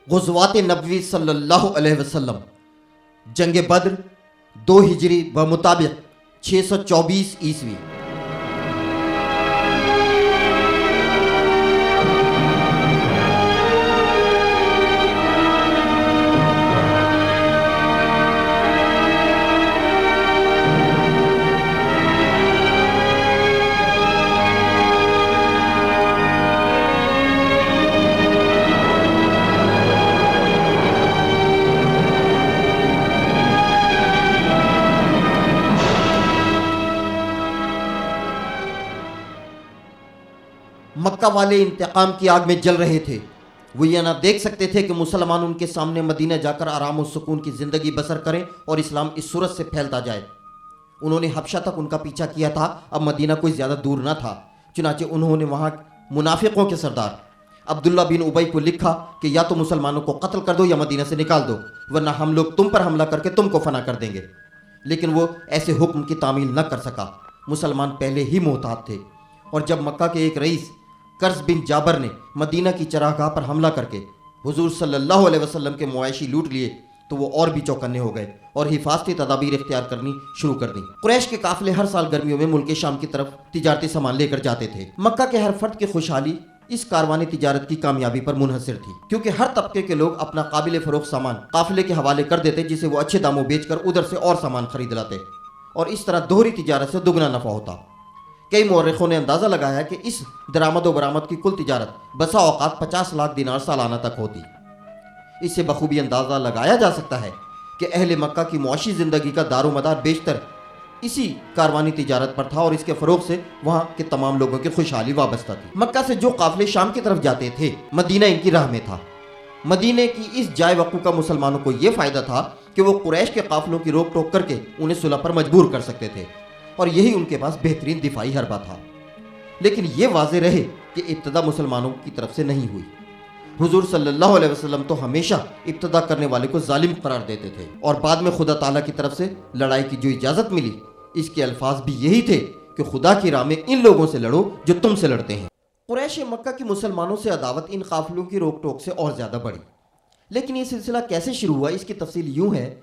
غزوات نبوی صلی اللہ علیہ وسلم، جنگ بدر 2 ہجری بمطابق 624 عیسوی۔ مکہ والے انتقام کی آگ میں جل رہے تھے۔ وہ یہ نہ دیکھ سکتے تھے کہ مسلمان ان کے سامنے مدینہ جا کر آرام و سکون کی زندگی بسر کریں اور اسلام اس صورت سے پھیلتا جائے۔ انہوں نے حبشہ تک ان کا پیچھا کیا تھا، اب مدینہ کوئی زیادہ دور نہ تھا۔ چنانچہ انہوں نے وہاں منافقوں کے سردار عبداللہ بن ابی کو لکھا کہ یا تو مسلمانوں کو قتل کر دو یا مدینہ سے نکال دو، ورنہ ہم لوگ تم پر حملہ کر کے تم کو فنا کر دیں گے۔ لیکن وہ ایسے حکم کی تعمیل نہ کر سکا۔ مسلمان پہلے ہی محتاط تھے، اور جب مکہ کے ایک رئیس قرظ بن جابر نے مدینہ کی چراگاہ پر حملہ کر کے حضور صلی اللہ علیہ وسلم کے مویشی لوٹ لیے تو وہ اور بھی چوکنے ہو گئے اور حفاظتی تدابیر اختیار کرنی شروع کر دیں۔ قریش کے قافلے ہر سال گرمیوں میں ملک شام کی طرف تجارتی سامان لے کر جاتے تھے۔ مکہ کے ہر فرد کی خوشحالی اس کاروانی تجارت کی کامیابی پر منحصر تھی، کیونکہ ہر طبقے کے لوگ اپنا قابل فروخت سامان قافلے کے حوالے کر دیتے، جسے وہ اچھے داموں بیچ کر ادھر سے اور سامان خرید لاتے، اور اس طرح دوہری تجارت سے دگنا نفع ہوتا۔ کئی مورخوں نے اندازہ لگایا کہ اس درآمد و برآمد کی کل تجارت بسا اوقات 50 لاکھ دینار سالانہ تک ہوتی۔ اس سے بخوبی اندازہ لگایا جا سکتا ہے کہ اہل مکہ کی معاشی زندگی کا دار و مدار بیشتر اسی کاروانی تجارت پر تھا، اور اس کے فروغ سے وہاں کے تمام لوگوں کی خوشحالی وابستہ تھی۔ مکہ سے جو قافلے شام کی طرف جاتے تھے، مدینہ ان کی راہ میں تھا۔ مدینہ کی اس جائے وقوع کا مسلمانوں کو یہ فائدہ تھا کہ وہ قریش کے قافلوں کی روک ٹوک کر کے انہیں صلح پر مجبور کر سکتے تھے، اور یہی ان کے پاس بہترین دفاعی حربہ تھا۔ لیکن یہ واضح رہے کہ ابتدا مسلمانوں کی طرف سے نہیں ہوئی۔ حضور صلی اللہ علیہ وسلم تو ہمیشہ ابتدا کرنے والے کو ظالم قرار دیتے تھے، اور بعد میں خدا تعالیٰ کی طرف سے لڑائی کی جو اجازت ملی، اس کے الفاظ بھی یہی تھے کہ خدا کی راہ میں ان لوگوں سے لڑو جو تم سے لڑتے ہیں۔ قریش مکہ کی مسلمانوں سے عداوت ان قافلوں کی روک ٹوک سے اور زیادہ بڑھی۔ لیکن یہ سلسلہ کیسے شروع ہوا، اس کی تفصیل یوں ہے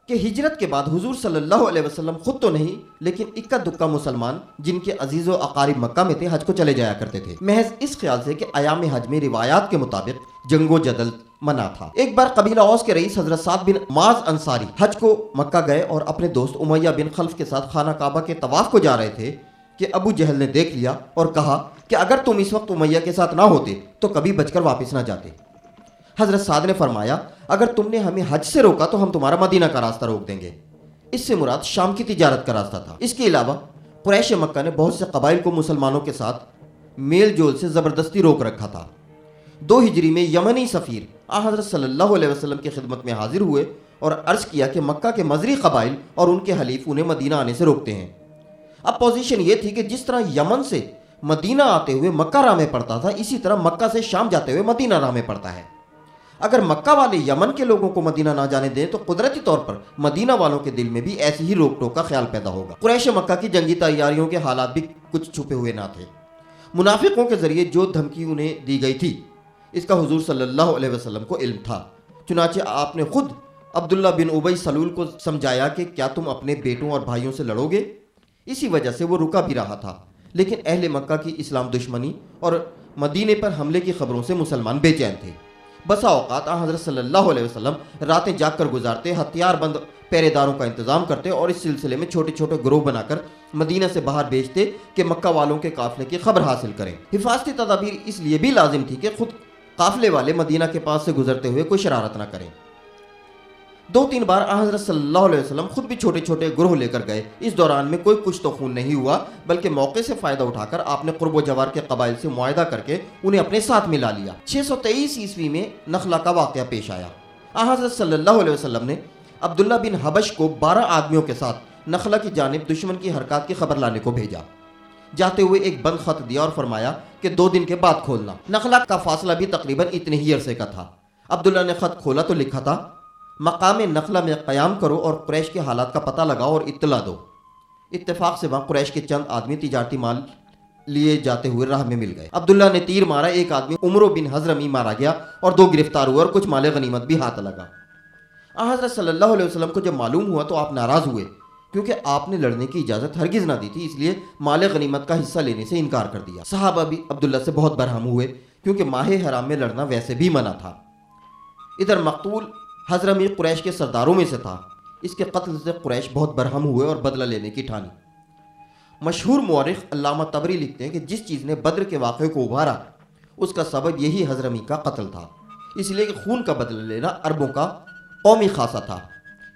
کہ ہجرت کے بعد حضور صلی اللہ علیہ وسلم خود تو نہیں، لیکن اکا دکا مسلمان جن کے عزیز و اقارب مکہ میں تھے حج کو چلے جایا کرتے تھے، محض اس خیال سے کہ ایام حج میں روایات کے مطابق جنگ و جدل منع تھا۔ ایک بار قبیلہ اوس کے رئیس حضرت سعد بن معاذ انصاری حج کو مکہ گئے اور اپنے دوست امیہ بن خلف کے ساتھ خانہ کعبہ کے طواف کو جا رہے تھے کہ ابو جہل نے دیکھ لیا اور کہا کہ اگر تم اس وقت امیہ کے ساتھ نہ ہوتے تو کبھی بچ کر واپس نہ جاتے۔ حضرت سعد نے فرمایا، اگر تم نے ہمیں حج سے روکا تو ہم تمہارا مدینہ کا راستہ روک دیں گے۔ اس سے مراد شام کی تجارت کا راستہ تھا۔ اس کے علاوہ قریش مکہ نے بہت سے قبائل کو مسلمانوں کے ساتھ میل جول سے زبردستی روک رکھا تھا۔ 2 ہجری میں یمنی سفیر حضرت صلی اللہ علیہ وسلم کی خدمت میں حاضر ہوئے اور عرض کیا کہ مکہ کے مزری قبائل اور ان کے حلیف انہیں مدینہ آنے سے روکتے ہیں۔ اب پوزیشن یہ تھی کہ جس طرح یمن سے مدینہ آتے ہوئے مکہ راہ میں پڑتا تھا، اسی طرح مکہ سے شام جاتے ہوئے مدینہ راہ میں پڑتا ہے۔ اگر مکہ والے یمن کے لوگوں کو مدینہ نہ جانے دیں تو قدرتی طور پر مدینہ والوں کے دل میں بھی ایسی ہی روک ٹوک کا خیال پیدا ہوگا۔ قریش مکہ کی جنگی تیاریوں کے حالات بھی کچھ چھپے ہوئے نہ تھے۔ منافقوں کے ذریعے جو دھمکی انہیں دی گئی تھی، اس کا حضور صلی اللہ علیہ وسلم کو علم تھا۔ چنانچہ آپ نے خود عبداللہ بن ابی سلول کو سمجھایا کہ کیا تم اپنے بیٹوں اور بھائیوں سے لڑو گے؟ اسی وجہ سے وہ رکا بھی رہا تھا، لیکن اہل مکہ کی اسلام دشمنی اور مدینے پر حملے کی خبروں سے مسلمان بے چین تھے۔ بسا اوقات حضرت صلی اللہ علیہ وسلم راتیں جاگ کر گزارتے، ہتھیار بند پہرے داروں کا انتظام کرتے اور اس سلسلے میں چھوٹے چھوٹے گروہ بنا کر مدینہ سے باہر بھیجتے کہ مکہ والوں کے قافلے کی خبر حاصل کریں۔ حفاظتی تدابیر اس لیے بھی لازم تھی کہ خود قافلے والے مدینہ کے پاس سے گزرتے ہوئے کوئی شرارت نہ کریں۔ 2-3 بار حضرت صلی اللہ علیہ وسلم خود بھی چھوٹے چھوٹے گروہ لے کر گئے۔ اس دوران میں کوئی کچھ تو خون نہیں ہوا، بلکہ موقع سے فائدہ اٹھا کر آپ نے قرب و جوار کے قبائل سے معاہدہ کر کے انہیں اپنے ساتھ ملا لیا۔ 623 عیسوی میں نخلا کا واقعہ پیش آیا۔ حضرت صلی اللہ علیہ وسلم نے عبداللہ بن حبش کو 12 آدمیوں کے ساتھ نخلا کی جانب دشمن کی حرکات کی خبر لانے کو بھیجا۔ جاتے ہوئے ایک بند خط دیا اور فرمایا کہ 2 دن کے بعد کھولنا۔ نخلا کا فاصلہ بھی تقریباً اتنے ہی عرصے کا تھا۔ عبداللہ نے خط کھولا تو لکھا تھا، مقام نخلا میں قیام کرو اور قریش کے حالات کا پتہ لگاؤ اور اطلاع دو۔ اتفاق سے وہاں قریش کے چند آدمی تجارتی مال لیے جاتے ہوئے راہ میں مل گئے۔ عبداللہ نے تیر مارا، ایک آدمی عمرو بن حضرمی مارا گیا اور 2 گرفتار ہوئے اور کچھ مال غنیمت بھی ہاتھ لگا۔ حضرت صلی اللہ علیہ وسلم کو جب معلوم ہوا تو آپ ناراض ہوئے، کیونکہ آپ نے لڑنے کی اجازت ہرگز نہ دی تھی، اس لیے مال غنیمت کا حصہ لینے سے انکار کر دیا۔ صحابہ بھی عبداللہ سے بہت برہم ہوئے، کیونکہ ماہ حرام میں لڑنا ویسے بھی منع تھا۔ ادھر مقتول حضرمی قریش کے سرداروں میں سے تھا، اس کے قتل سے قریش بہت برہم ہوئے اور بدلہ لینے کی ٹھانی۔ مشہور مورخ علامہ طبری لکھتے ہیں کہ جس چیز نے بدر کے واقعے کو ابھارا اس کا سبب یہی حضرمی کا قتل تھا، اس لیے کہ خون کا بدلہ لینا عربوں کا قومی خاصہ تھا۔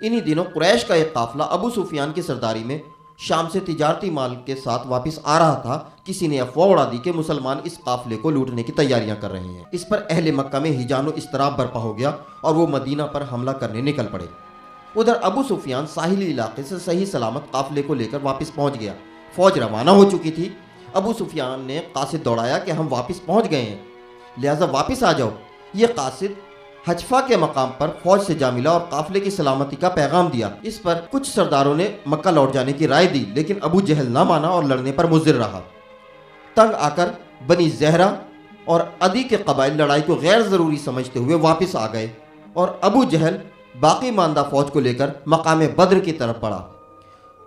انہی دنوں قریش کا ایک قافلہ ابو سفیان کی سرداری میں شام سے تجارتی مال کے ساتھ واپس آ رہا تھا۔ کسی نے افواہ اڑا دی کہ مسلمان اس قافلے کو لوٹنے کی تیاریاں کر رہے ہیں۔ اس پر اہل مکہ میں ہیجان و اضطراب برپا ہو گیا اور وہ مدینہ پر حملہ کرنے نکل پڑے۔ ادھر ابو سفیان ساحلی علاقے سے صحیح سلامت قافلے کو لے کر واپس پہنچ گیا۔ فوج روانہ ہو چکی تھی۔ ابو سفیان نے قاصد دوڑایا کہ ہم واپس پہنچ گئے ہیں، لہٰذا واپس آ جاؤ۔ یہ قاصد حجفہ کے مقام پر فوج سے جا ملا اور قافلے کی سلامتی کا پیغام دیا۔ اس پر کچھ سرداروں نے مکہ لوٹ جانے کی رائے دی، لیکن ابو جہل نہ مانا اور لڑنے پر مصر رہا۔ تنگ آ کر بنی زہرہ اور عدی کے قبائل لڑائی کو غیر ضروری سمجھتے ہوئے واپس آ گئے اور ابو جہل باقی ماندہ فوج کو لے کر مقام بدر کی طرف بڑھا۔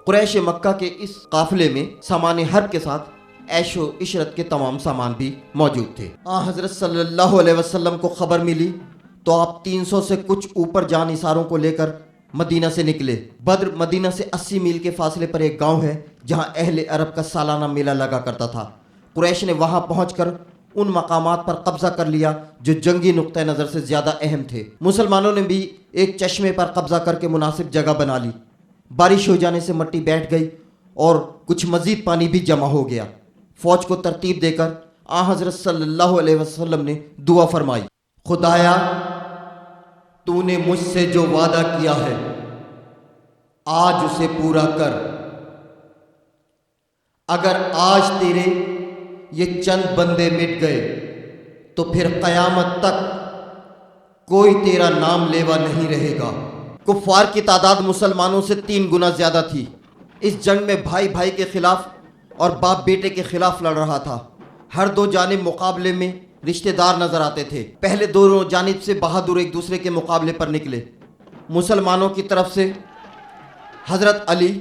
قریش مکہ کے اس قافلے میں سامان حرب کے ساتھ عیش و عشرت کے تمام سامان بھی موجود تھے۔ حضرت صلی اللہ علیہ وسلم کو خبر ملی تو آپ 300 سے کچھ اوپر جان نثاروں کو لے کر مدینہ سے نکلے۔ بدر مدینہ سے 80 میل کے فاصلے پر ایک گاؤں ہے جہاں اہل عرب کا سالانہ میلہ لگا کرتا تھا۔ قریش نے وہاں پہنچ کر ان مقامات پر قبضہ کر لیا جو جنگی نقطہ نظر سے زیادہ اہم تھے۔ مسلمانوں نے بھی ایک چشمے پر قبضہ کر کے مناسب جگہ بنا لی۔ بارش ہو جانے سے مٹی بیٹھ گئی اور کچھ مزید پانی بھی جمع ہو گیا۔ فوج کو ترتیب دے کر حضرت صلی اللہ علیہ وسلم نے دعا فرمائی، خدایا تو نے مجھ سے جو وعدہ کیا ہے آج اسے پورا کر۔ اگر آج تیرے یہ چند بندے مٹ گئے تو پھر قیامت تک کوئی تیرا نام لیوا نہیں رہے گا۔ کفار کی تعداد مسلمانوں سے 3 گنا زیادہ تھی۔ اس جنگ میں بھائی بھائی کے خلاف اور باپ بیٹے کے خلاف لڑ رہا تھا۔ ہر 2 جانب مقابلے میں رشتہ دار نظر آتے تھے۔ پہلے دونوں جانب سے بہادر ایک دوسرے کے مقابلے پر نکلے۔ مسلمانوں کی طرف سے حضرت علی،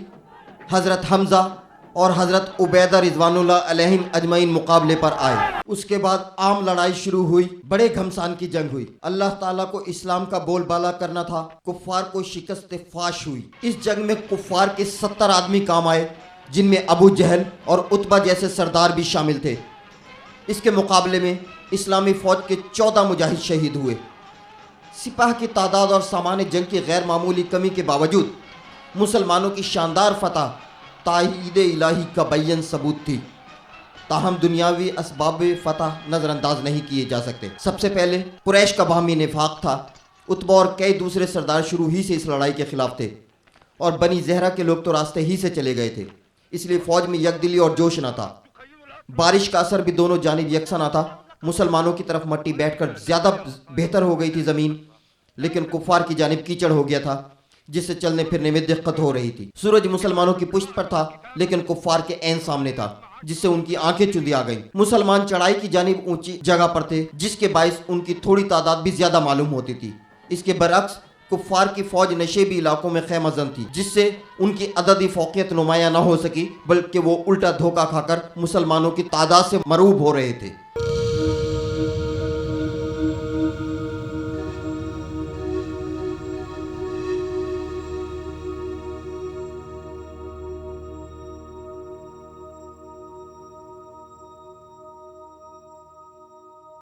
حضرت حمزہ اور حضرت عبیدہ رضوان اللہ علیہم اجمعین مقابلے پر آئے۔ اس کے بعد عام لڑائی شروع ہوئی، بڑے گھمسان کی جنگ ہوئی۔ اللہ تعالیٰ کو اسلام کا بول بالا کرنا تھا، کفار کو شکست فاش ہوئی۔ اس جنگ میں کفار کے 70 آدمی کام آئے، جن میں ابو جہل اور عتبہ جیسے سردار بھی شامل تھے۔ اس کے مقابلے میں اسلامی فوج کے 14 مجاہد شہید ہوئے۔ سپاہ کی تعداد اور سامان جنگ کی غیر معمولی کمی کے باوجود مسلمانوں کی شاندار فتح تائید الہی کا بیان ثبوت تھی، تاہم دنیاوی اسباب فتح نظر انداز نہیں کیے جا سکتے۔ سب سے پہلے قریش کا باہمی نفاق تھا۔ عتبہ اور کئی دوسرے سردار شروع ہی سے اس لڑائی کے خلاف تھے اور بنی زہرہ کے لوگ تو راستے ہی سے چلے گئے تھے، اس لیے فوج میں یکدلی اور جوش نہ تھا۔ بارش کا اثر بھی دونوں جانب یکساں نہ تھا۔ مسلمانوں کی طرف مٹی بیٹھ کر زیادہ بہتر ہو گئی تھی زمین، لیکن کفار کی جانب کیچڑ ہو گیا تھا جس سے چلنے پھرنے میں دقت ہو رہی تھی۔ سورج مسلمانوں کی پشت پر تھا لیکن کفار کے عین سامنے تھا، جس سے ان کی آنکھیں چندی آ گئیں۔ مسلمان چڑھائی کی جانب اونچی جگہ پر تھے، جس کے باعث ان کی تھوڑی تعداد بھی زیادہ معلوم ہوتی تھی۔ اس کے برعکس کفار کی فوج نشیبی علاقوں میں خیمہ زن تھی، جس سے ان کی عددی فوقیت نمایاں نہ ہو سکی، بلکہ وہ الٹا دھوکہ کھا کر مسلمانوں کی تعداد سے مرعوب ہو رہے تھے۔